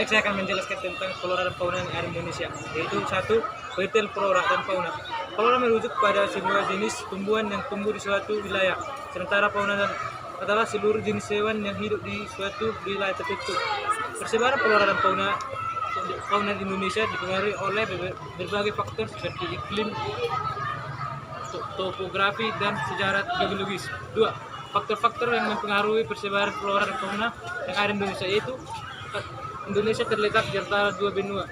Baik, saya akan menjelaskan tentang flora dan fauna yang ada di Indonesia, yaitu satu, detail flora dan fauna. Flora merujuk pada sebuah jenis tumbuhan yang tumbuh di suatu wilayah, sementara fauna adalah seluruh jenis hewan yang hidup di suatu wilayah tertentu. Persebaran flora dan fauna di Indonesia dipengaruhi oleh berbagai faktor seperti iklim, topografi, dan sejarah geologis. Dua, faktor-faktor yang mempengaruhi persebaran flora dan fauna yang ada di Indonesia, yaitu Indonesia terletak di antara dua benua,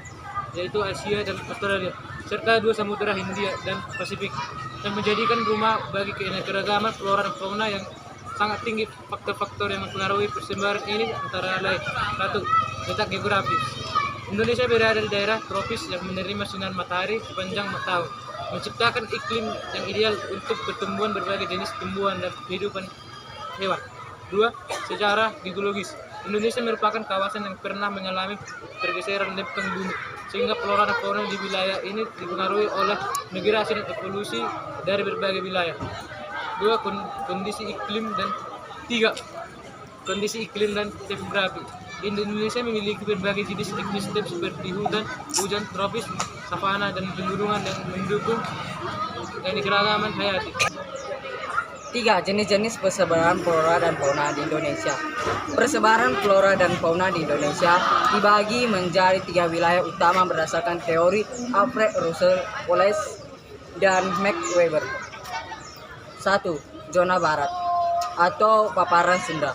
yaitu Asia dan Australia, serta dua samudera Hindia dan Pasifik, yang menjadikan rumah bagi keanekaragaman flora dan fauna yang sangat tinggi. Faktor-faktor yang mempengaruhi persebaran ini antara lain: satu, letak geografis. Indonesia berada di daerah tropis yang menerima sinar matahari sepanjang tahun, menciptakan iklim yang ideal untuk pertumbuhan berbagai jenis tumbuhan dan kehidupan hewan. Dua, sejarah geologis. Indonesia merupakan kawasan yang pernah mengalami pergeseran lempeng bumi, sehingga flora dan fauna di wilayah ini dipengaruhi oleh migrasi dan evolusi dari berbagai wilayah. Dua, kondisi iklim. Dan tiga, kondisi iklim dan topografi. Indonesia memiliki berbagai jenis ekosistem seperti hujan tropis, savana, dan pegunungan yang mendukung keanekaragaman hayati. 3. Jenis-jenis persebaran flora dan fauna di Indonesia. Persebaran flora dan fauna di Indonesia dibagi menjadi 3 wilayah utama berdasarkan teori Alfred Russel Wallace dan Max Weber. 1. Zona Barat atau paparan Sunda.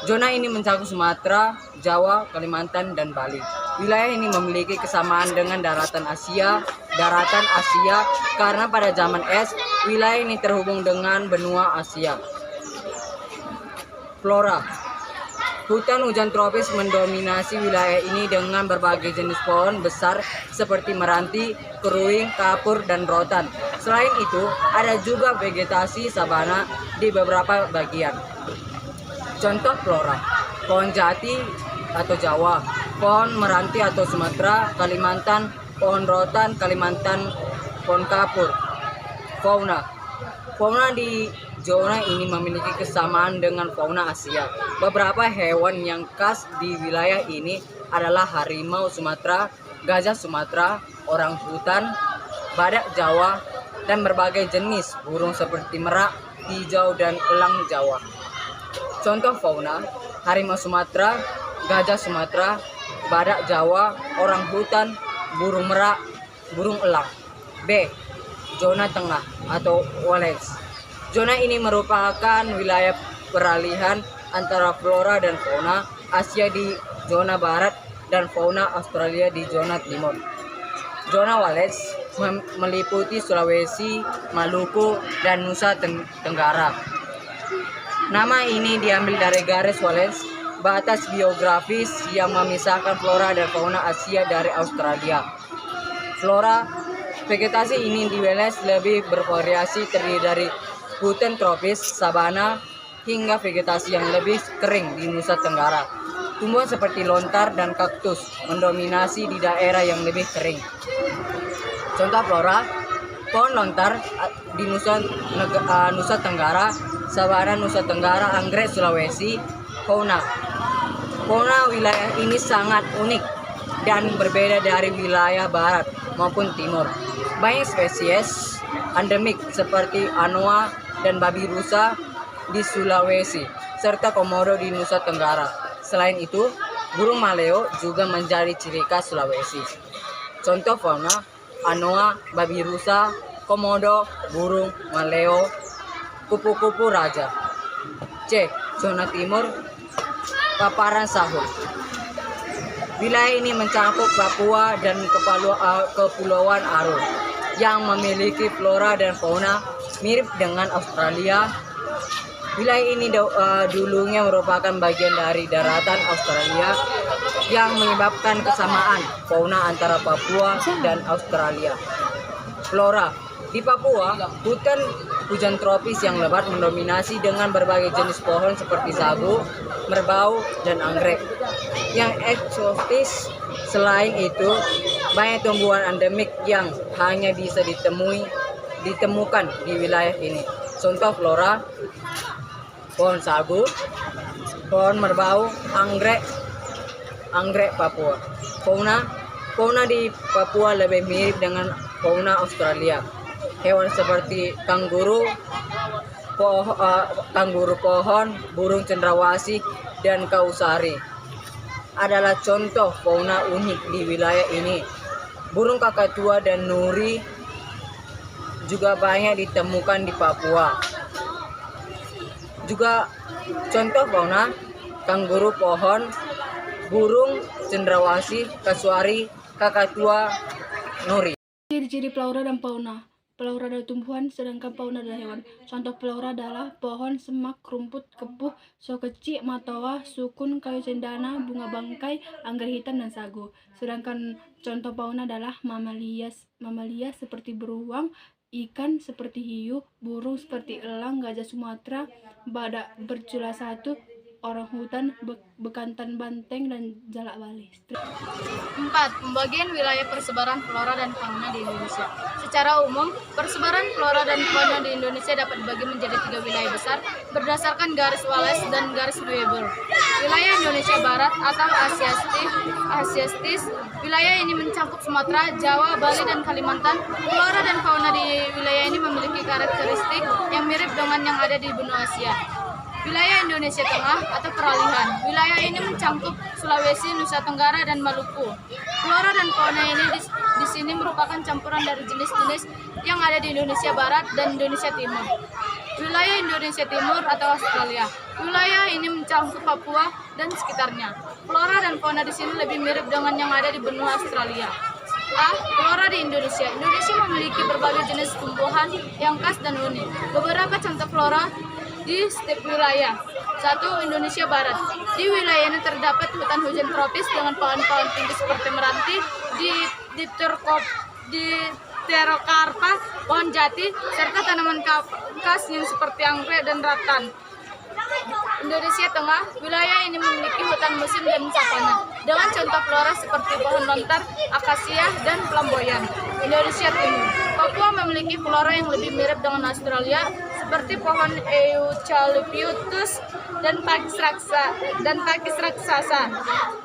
Zona ini mencakup Sumatera, Jawa, Kalimantan, dan Bali. Wilayah ini memiliki kesamaan dengan daratan Asia karena pada zaman es, wilayah ini terhubung dengan benua Asia. Flora. Hutan hujan tropis mendominasi wilayah ini dengan berbagai jenis pohon besar seperti meranti, keruing, kapur, dan rotan. Selain itu, ada juga vegetasi sabana di beberapa bagian. Contoh flora: pohon jati atau Jawa, pohon meranti atau Sumatera, Kalimantan, pohon rotan, Kalimantan, pohon kapur. Fauna. Fauna di zona ini memiliki kesamaan dengan fauna Asia. Beberapa hewan yang khas di wilayah ini adalah harimau Sumatera, gajah Sumatera, orang hutan, badak Jawa, dan berbagai jenis burung seperti merak, hijau, dan elang Jawa. Contoh fauna: harimau Sumatera, gajah Sumatera, badak Jawa, orang hutan, burung merak, burung elang. B. Zona tengah atau Wallace. Zona ini merupakan wilayah peralihan antara flora dan fauna Asia di zona barat dan fauna Australia di zona timur. Zona Wallace meliputi Sulawesi, Maluku, dan Nusa Tenggara. Nama ini diambil dari garis Wallace, batas geografis yang memisahkan flora dan fauna Asia dari Australia. Flora. Vegetasi ini di Wallace lebih bervariasi, terdiri dari hutan tropis, sabana, hingga vegetasi yang lebih kering di Nusa Tenggara. Tumbuhan seperti lontar dan kaktus mendominasi di daerah yang lebih kering. Contoh flora: pohon lontar di Nusa Tenggara, sabana Nusa Tenggara, anggrek Sulawesi. Fauna. Fauna wilayah ini sangat unik dan berbeda dari wilayah barat maupun timur. Banyak spesies endemik seperti anoa dan babi rusa di Sulawesi, serta komodo di Nusa Tenggara. Selain itu, burung maleo juga menjadi ciri khas Sulawesi. Contoh fauna: anoa, babi rusa, komodo, burung maleo, kupu-kupu raja. C. Zona timur, paparan Sahul. Wilayah ini mencakup Papua dan Kepulauan Aru yang memiliki flora dan fauna mirip dengan Australia. Wilayah ini dulunya merupakan bagian dari daratan Australia yang menyebabkan kesamaan fauna antara Papua dan Australia. Flora. Di Papua, hutan hujan tropis yang lebat mendominasi dengan berbagai jenis pohon seperti sagu, merbau, dan anggrek. Yang eksotis, selain itu, banyak tumbuhan endemik yang hanya bisa ditemukan di wilayah ini. Contoh flora: pohon sagu, pohon merbau, anggrek, anggrek Papua. Fauna di Papua lebih mirip dengan fauna Australia. Hewan seperti kanguru pohon, burung cendrawasih, dan kausari adalah contoh fauna unik di wilayah ini. Burung kakatua dan nuri juga banyak ditemukan di Papua. Juga contoh fauna kanguru pohon, burung cendrawasih, kasuari, kakatua, nuri. Ciri-ciri flora dan fauna. Flora adalah tumbuhan, sedangkan fauna adalah hewan. Contoh flora adalah pohon, semak, rumput, kepuh, sokeci, matoa, sukun, kayu cendana, bunga bangkai, anggrek hitam, dan sagu. Sedangkan contoh fauna adalah mamalia seperti beruang, ikan seperti hiu, burung seperti elang, gajah Sumatera, badak bercula satu, orang hutan, bekantan banteng, dan jalak bali. 4. Pembagian wilayah persebaran flora dan fauna di Indonesia. Secara umum, persebaran flora dan fauna di Indonesia dapat dibagi menjadi 3 wilayah besar berdasarkan garis Wallace dan garis Weber. Wilayah Indonesia Barat atau Asiatis, wilayah ini mencakup Sumatera, Jawa, Bali, dan Kalimantan. Flora dan fauna di wilayah ini memiliki karakteristik yang mirip dengan yang ada di benua Asia. Wilayah Indonesia Tengah atau peralihan. Wilayah ini mencakup Sulawesi, Nusa Tenggara, dan Maluku. Flora dan fauna ini di sini merupakan campuran dari jenis-jenis yang ada di Indonesia Barat dan Indonesia Timur. Wilayah Indonesia Timur atau Australia. Wilayah ini mencakup Papua dan sekitarnya. Flora dan fauna di sini lebih mirip dengan yang ada di benua Australia. Flora di Indonesia. Indonesia memiliki berbagai jenis tumbuhan yang khas dan unik. Beberapa contoh flora di setiap wilayah. 1. Indonesia Barat. Di wilayah ini terdapat hutan hujan tropis dengan pohon-pohon tinggi seperti meranti, Dipterocarpa, pohon jati, serta tanaman khas yang seperti anggrek dan rattan. Indonesia Tengah, wilayah ini memiliki hutan musim dan savana dengan contoh flora seperti pohon lontar, akasia, dan flamboyan. Indonesia Timur, Papua memiliki flora yang lebih mirip dengan Australia seperti pohon Eucalyptus dan Pakis raksasa.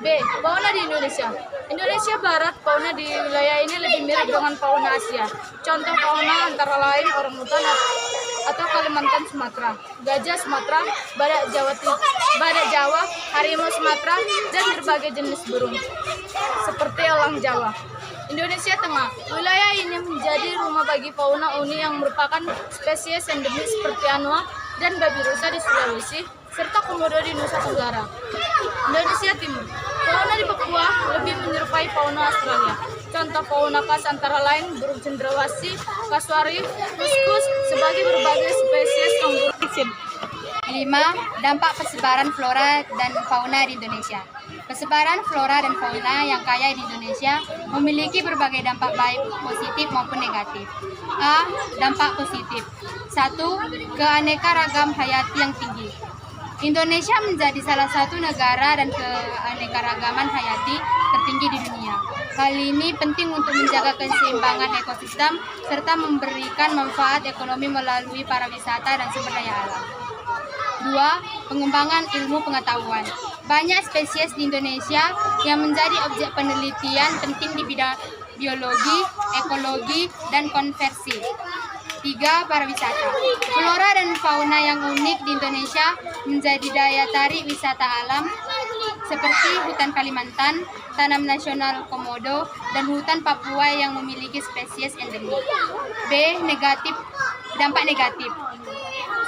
B. Fauna di Indonesia. Indonesia Barat, fauna di wilayah ini lebih mirip dengan fauna Asia. Contoh fauna antara lain orangutan atau Kalimantan Sumatera, gajah Sumatera, badak Jawa, harimau Sumatera, dan berbagai jenis burung seperti elang Jawa. Indonesia Tengah, wilayah ini menjadi rumah bagi fauna unik yang merupakan spesies endemis seperti anoa dan babi rusa di Sulawesi, serta komodo di Nusa Tenggara. Indonesia Timur, fauna di Papua lebih menyerupai fauna Australia. Contoh fauna khas antara lain burung cendrawasih, kasuari, kuskus, sebagai berbagai spesies kanguru. 5. Dampak persebaran flora dan fauna di Indonesia. Persebaran flora dan fauna yang kaya di Indonesia memiliki berbagai dampak baik positif maupun negatif. A. Dampak positif. 1. Keanekaragam hayati yang tinggi. Indonesia menjadi salah satu negara dan keanekaragaman hayati tertinggi di dunia. Hal ini penting untuk menjaga keseimbangan ekosistem serta memberikan manfaat ekonomi melalui pariwisata dan sumber daya alam. 2. Pengembangan ilmu pengetahuan. Banyak spesies di Indonesia yang menjadi objek penelitian penting di bidang biologi, ekologi, dan konservasi. 3. Pariwisata. Flora dan fauna yang unik di Indonesia menjadi daya tarik wisata alam seperti hutan Kalimantan, Taman Nasional Komodo, dan hutan Papua yang memiliki spesies endemik. B. Dampak negatif.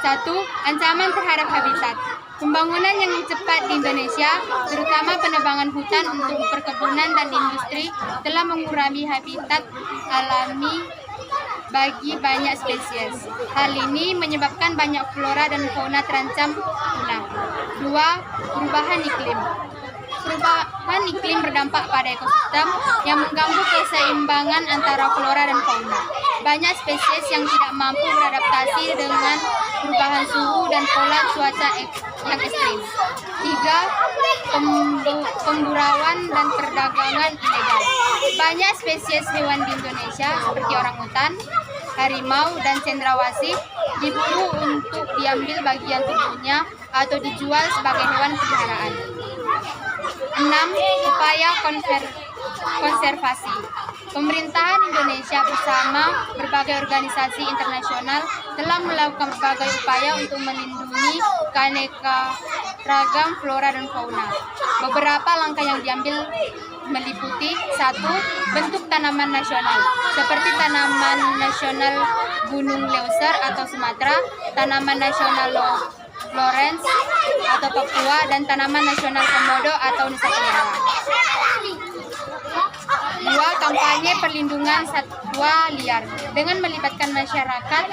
1. Ancaman terhadap habitat. Pembangunan yang cepat di Indonesia, terutama penebangan hutan untuk perkebunan dan industri, telah mengurangi habitat alami bagi banyak spesies. Hal ini menyebabkan banyak flora dan fauna terancam punah. 2. Perubahan iklim. Perubahan iklim berdampak pada ekosistem yang mengganggu keseimbangan antara flora dan fauna. Banyak spesies yang tidak mampu beradaptasi dengan perubahan suhu dan pola cuaca yang ekstrim. 3. Pemburuan dan perdagangan ilegal. Banyak spesies hewan di Indonesia seperti orangutan, harimau, dan cendrawasih diburu untuk diambil bagian tubuhnya atau dijual sebagai hewan peliharaan. 4. Upaya konservasi. Pemerintahan Indonesia bersama berbagai organisasi internasional telah melakukan berbagai upaya untuk melindungi keanekaragam flora dan fauna. Beberapa langkah yang diambil meliputi: 1. Bentuk tanaman nasional, seperti Tanaman Nasional Gunung Leuser atau Sumatera, Tanaman Nasional Lawrence atau Papua, dan Tanaman Nasional Komodo atau Nusa Tenggara. 2. Kampanye perlindungan satwa liar dengan melibatkan masyarakat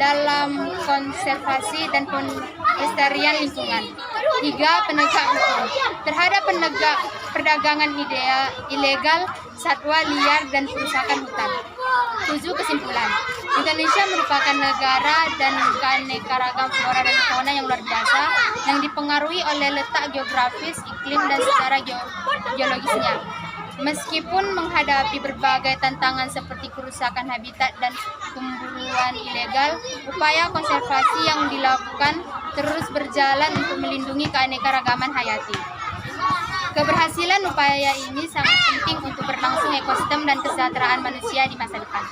dalam konservasi dan pelestarian lingkungan. 3. Penegak hukum terhadap perdagangan ilegal satwa liar dan perusakan hutan. 7. Kesimpulan, Indonesia merupakan negara dan keanekaragam flora dan fauna yang luar biasa yang dipengaruhi oleh letak geografis, iklim, dan secara geologisnya. Meskipun menghadapi berbagai tantangan seperti kerusakan habitat dan pemburuan ilegal, upaya konservasi yang dilakukan terus berjalan untuk melindungi keanekaragaman hayati. Keberhasilan upaya ini sangat penting untuk berlangsung ekosistem dan kesejahteraan manusia di masa depan.